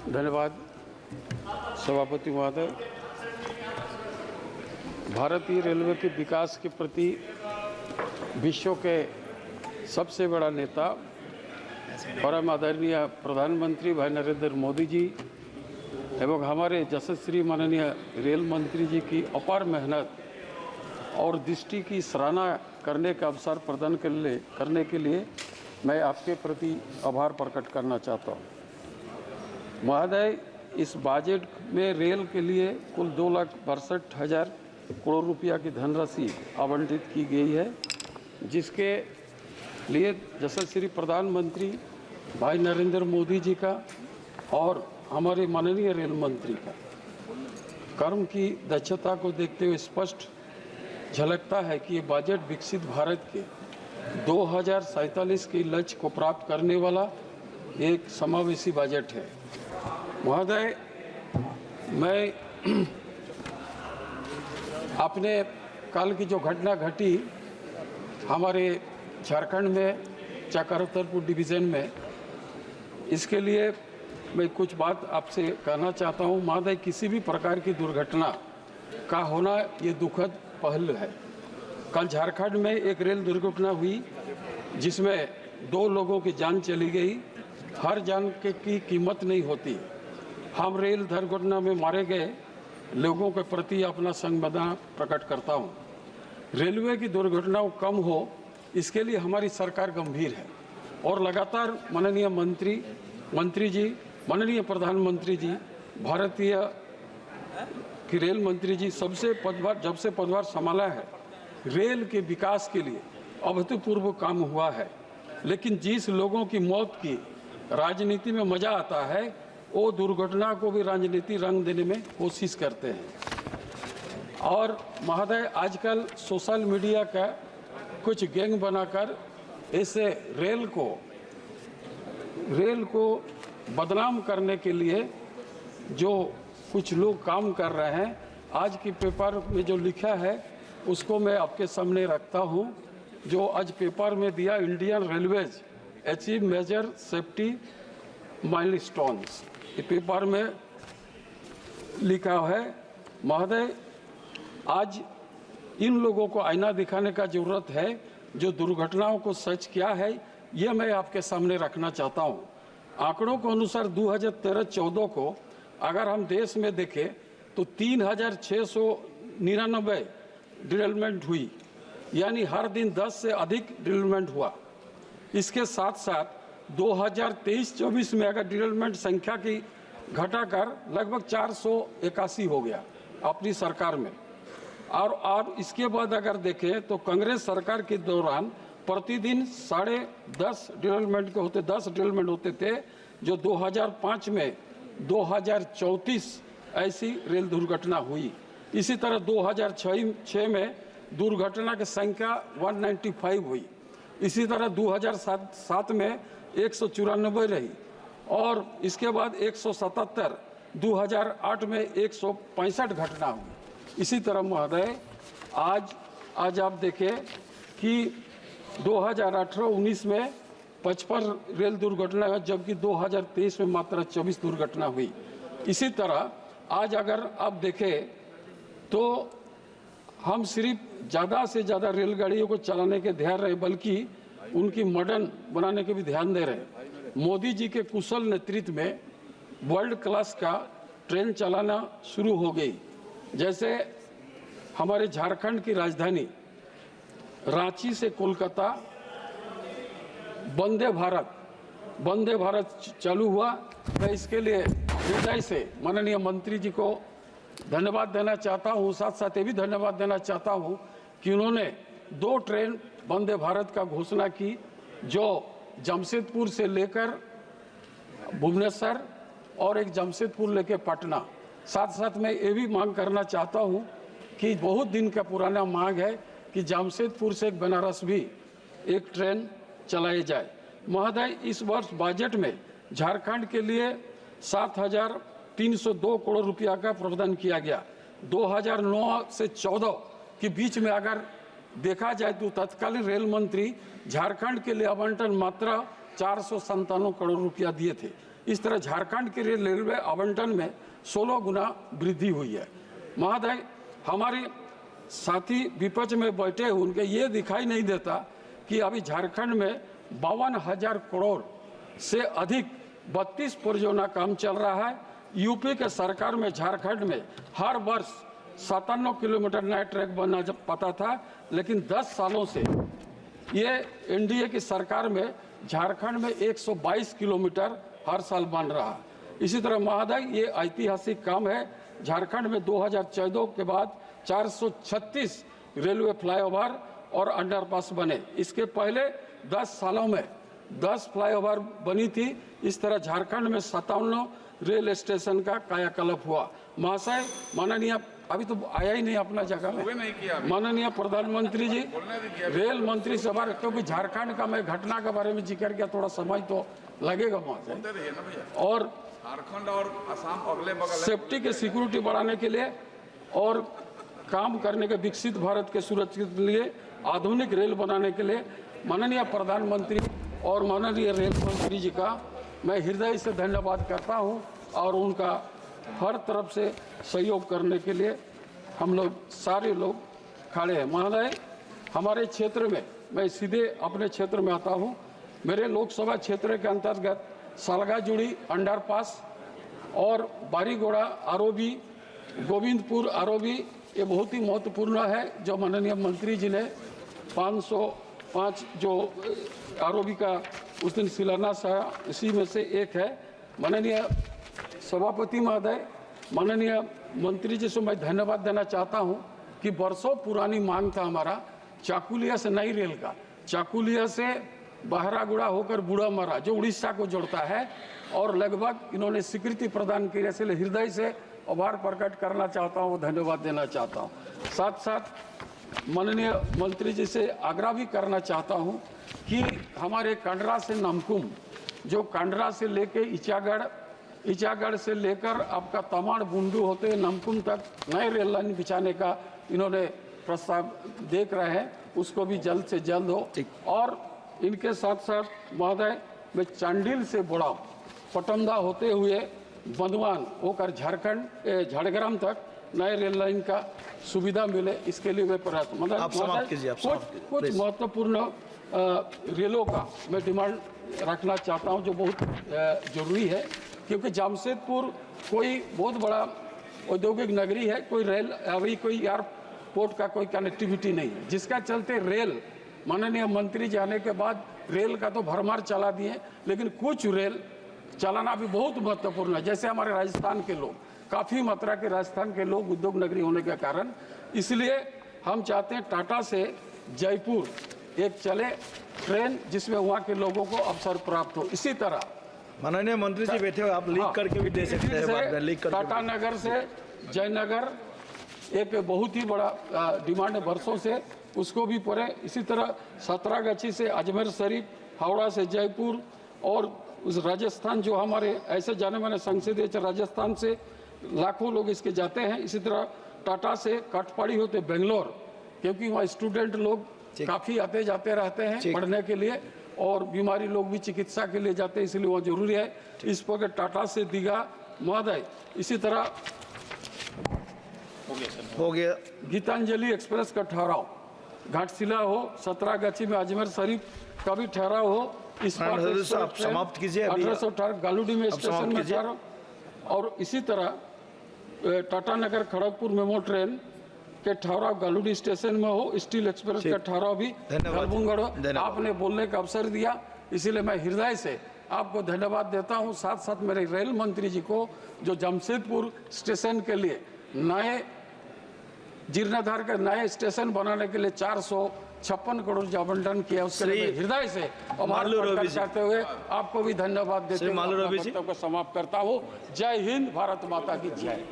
धन्यवाद सभापति महोदय। भारतीय रेलवे के विकास के प्रति विश्व के सबसे बड़ा नेता परम आदरणीय प्रधानमंत्री भाई नरेंद्र मोदी जी एवं हमारे यशस्वी माननीय रेल मंत्री जी की अपार मेहनत और दृष्टि की सराहना करने का अवसर प्रदान करने के लिए मैं आपके प्रति आभार प्रकट करना चाहता हूँ। महोदय, इस बजट में रेल के लिए कुल 2,62,000 करोड़ रुपया की धनराशि आवंटित की गई है, जिसके लिए यशस्वी प्रधानमंत्री भाई नरेंद्र मोदी जी का और हमारे माननीय रेल मंत्री का कर्म की दक्षता को देखते हुए स्पष्ट झलकता है कि ये बजट विकसित भारत के 2047 के लक्ष्य को प्राप्त करने वाला एक समावेशी बजट है। महोदय, मैं अपने कल की जो घटना घटी हमारे झारखंड में चक्रधरपुर डिवीज़न में, इसके लिए मैं कुछ बात आपसे कहना चाहता हूँ। महोदय, किसी भी प्रकार की दुर्घटना का होना ये दुखद पहलू है। कल झारखंड में एक रेल दुर्घटना हुई जिसमें 2 लोगों की जान चली गई। हर जान की कीमत नहीं होती। हम रेल दुर्घटना में मारे गए लोगों के प्रति अपना संवेदना प्रकट करता हूँ। रेलवे की दुर्घटनाओं कम हो, इसके लिए हमारी सरकार गंभीर है और लगातार माननीय मंत्री जी, माननीय प्रधानमंत्री जी, भारतीय की रेल मंत्री जी जब से पदभार संभाला है, रेल के विकास के लिए अभूतपूर्व काम हुआ है। लेकिन जिस लोगों की मौत की राजनीति में मजा आता है, वो दुर्घटना को भी राजनीति रंग देने में कोशिश करते हैं। और महोदय, आजकल सोशल मीडिया का कुछ गैंग बनाकर ऐसे रेल को बदनाम करने के लिए जो कुछ लोग काम कर रहे हैं, आज के पेपर में जो लिखा है उसको मैं आपके सामने रखता हूं। जो आज पेपर में दिया, Indian railways achieve major safety milestones, ये पेपर में लिखा है। महोदय, आज इन लोगों को आईना दिखाने का जरूरत है। जो दुर्घटनाओं को सच क्या है, ये मैं आपके सामने रखना चाहता हूँ। आंकड़ों के अनुसार 2013-14 को अगर हम देश में देखें तो 3,699 डिरेलमेंट हुई, यानी हर दिन 10 से अधिक डिरेलमेंट हुआ। इसके साथ साथ 2023-24 में अगर डिरेलमेंट संख्या की घटाकर लगभग 481 हो गया अपनी सरकार में। और अब इसके बाद अगर देखें तो कांग्रेस सरकार के दौरान प्रतिदिन 10.5 डिरेलमेंट होते थे, जो 2005 में 2034 ऐसी रेल दुर्घटना हुई। इसी तरह 2006 में दुर्घटना की संख्या 195 हुई। इसी तरह 2007 में 194 रही और इसके बाद 177, 2008 में 165 घटना हुई। इसी तरह महोदय, आज आप देखें कि 2018-19 में 55 रेल दुर्घटना है, जबकि 2023 में मात्र 24 दुर्घटना हुई। इसी तरह आज अगर आप देखें तो हम सिर्फ ज़्यादा से ज़्यादा रेलगाड़ियों को चलाने के ध्यान रहे, बल्कि उनकी मॉडर्न बनाने के भी ध्यान दे रहे। मोदी जी के कुशल नेतृत्व में वर्ल्ड क्लास का ट्रेन चलाना शुरू हो गई। जैसे हमारे झारखंड की राजधानी रांची से कोलकाता वंदे भारत चालू हुआ। मैं इसके लिए हृदय से माननीय मंत्री जी को धन्यवाद देना चाहता हूँ। साथ साथ ये भी धन्यवाद देना चाहता हूँ कि उन्होंने 2 ट्रेन वंदे भारत का घोषणा की, जो जमशेदपुर से लेकर भुवनेश्वर और एक जमशेदपुर लेकर पटना। साथ साथ मैं ये भी मांग करना चाहता हूँ कि बहुत दिन का पुराना मांग है कि जमशेदपुर से बनारस भी एक ट्रेन चलाई जाए। महोदय, इस वर्ष बजट में झारखंड के लिए 7,302 करोड़ रुपया का प्रावधान किया गया। 2009 से 14 के बीच में अगर देखा जाए तो तत्कालीन रेल मंत्री झारखंड के लिए आवंटन मात्र 497 करोड़ रुपया दिए थे। इस तरह झारखंड के लिए रेलवे आवंटन में 16 गुना वृद्धि हुई है। महोदय, हमारे साथी विपक्ष में बैठे हुए उनके ये दिखाई नहीं देता कि अभी झारखंड में 52,000 करोड़ से अधिक 32 परियोजना काम चल रहा है। यूपी के सरकार में झारखंड में हर वर्ष 57 किलोमीटर नया ट्रैक बनना जब पता था, लेकिन 10 सालों से ये एनडीए की सरकार में झारखंड में 122 किलोमीटर हर साल बन रहा है। इसी तरह महोदय, ये ऐतिहासिक काम है। झारखंड में 2014 के बाद 436 रेलवे फ्लाईओवर और अंडरपास बने। इसके पहले 10 सालों में 10 फ्लाईओवर बनी थी। इस तरह झारखंड में 57 रेल स्टेशन का कायाकल्प हुआ। महाशय, माननीय, अभी तो आया ही नहीं अपना जगह में, माननीय प्रधानमंत्री जी, रेल मंत्री सभा, क्योंकि झारखंड का मैं घटना के बारे में जिक्र किया, थोड़ा समय तो लगेगा महाशय। और झारखंड और असम अगले बगल सेफ्टी के सिक्योरिटी बढ़ाने के लिए और काम करने के विकसित भारत के सुरक्षित के लिए आधुनिक रेल बनाने के लिए माननीय प्रधानमंत्री और माननीय रेल मंत्री जी का मैं हृदय से धन्यवाद करता हूं, और उनका हर तरफ से सहयोग करने के लिए हम लोग सारे लोग खड़े हैं। महोदय, हमारे क्षेत्र में, मैं सीधे अपने क्षेत्र में आता हूं। मेरे लोकसभा क्षेत्र के अंतर्गत सालगाजुड़ी अंडरपास और बारीगोड़ा आरओबी, गोविंदपुर आरओबी, ये बहुत ही महत्वपूर्ण है, जो माननीय मंत्री जी ने 505 जो आरओबी का उस दिन शिलान्यास आया, इसी में से एक है। माननीय सभापति महोदय, माननीय मंत्री जी से मैं धन्यवाद देना चाहता हूं कि वर्षों पुरानी मांग था हमारा चाकुलिया से नई रेल का, चाकुलिया से बहरागुड़ा होकर बूढ़ामरा जो उड़ीसा को जोड़ता है, और लगभग इन्होंने स्वीकृति प्रदान की। इसलिए हृदय से आभार प्रकट करना चाहता हूँ, धन्यवाद देना चाहता हूँ। साथ साथ माननीय मंत्री जी से आग्रह भी करना चाहता हूँ कि हमारे कांडरा से नमकुम, जो कांडरा से लेके इचागढ़ से लेकर आपका तमाड़ बुंडू होते नमकुम तक नए रेल लाइन बिछाने का इन्होंने प्रस्ताव देख रहे हैं, उसको भी जल्द से जल्द हो। और इनके साथ साथ महोदय, मैं चांडिल से बोड़ा पटमदा होते हुए बंदवान होकर झारखंड झाड़ग्राम तक नए रेल लाइन का सुविधा मिले, इसके लिए मैं प्रयास कुछ महत्वपूर्ण रेलों का मैं डिमांड रखना चाहता हूं, जो बहुत जरूरी है, क्योंकि जमशेदपुर कोई बहुत बड़ा औद्योगिक नगरी है, कोई रेल अभी कोई एयरपोर्ट का कोई कनेक्टिविटी नहीं है, जिसका चलते रेल, माननीय मंत्री जी आने के बाद रेल का तो भरमार चला दिए, लेकिन कुछ रेल चलाना भी बहुत महत्वपूर्ण है। जैसे हमारे राजस्थान के लोग, काफ़ी मात्रा के राजस्थान के लोग उद्योग नगरी होने के कारण, इसलिए हम चाहते हैं टाटा से जयपुर एक चले ट्रेन, जिसमें वहाँ के लोगों को अवसर प्राप्त हो। इसी तरह माननीय मंत्री जी बैठे हुए, आप लीक करके भी दे सकते हैं बाद में, लीक करके। टाटा नगर से जयनगर एक बहुत ही बड़ा डिमांड है वर्षों से, उसको भी पड़े। इसी तरह सतरागाछी से अजमेर शरीफ, हावड़ा से जयपुर, और उस राजस्थान जो हमारे ऐसे जाने माने संसदीय राजस्थान से लाखों लोग इसके जाते हैं। इसी तरह टाटा से कटपाड़ी होते बेंगलोर, क्योंकि वहाँ स्टूडेंट लोग काफ़ी आते जाते रहते हैं पढ़ने के लिए, और बीमारी लोग भी चिकित्सा के लिए जाते हैं, इसलिए वहाँ जरूरी है। इस पर टाटा से दीघा महोदय। इसी तरह हो गया गीतांजलि एक्सप्रेस का ठहराव घाटशिला हो, सतरागाछी में अजमेर शरीफ का भी ठहराव हो। इस पर आप समाप्त कीजिए। 1818 गालूडी में स्टेशन में ठहराव, और इसी तरह टाटा नगर खड़गपुर मेमो ट्रेन के ठहराव गालूडी स्टेशन में हो। स्टील एक्सप्रेस का ठहराव भी गलबुंगड़ हो। आपने बोलने का अवसर दिया, इसीलिए मैं हृदय से आपको धन्यवाद देता हूं। साथ साथ मेरे रेल मंत्री जी को, जो जमशेदपुर स्टेशन के लिए नए जीर्णोद्धार के नए स्टेशन बनाने के लिए 456 करोड़ जो आवंटन किया, उसके लिए हृदय से आभार प्रकट करते हुए आपको भी धन्यवाद देते हुए समाप्त करता हूँ। जय हिंद, भारत माता की जय।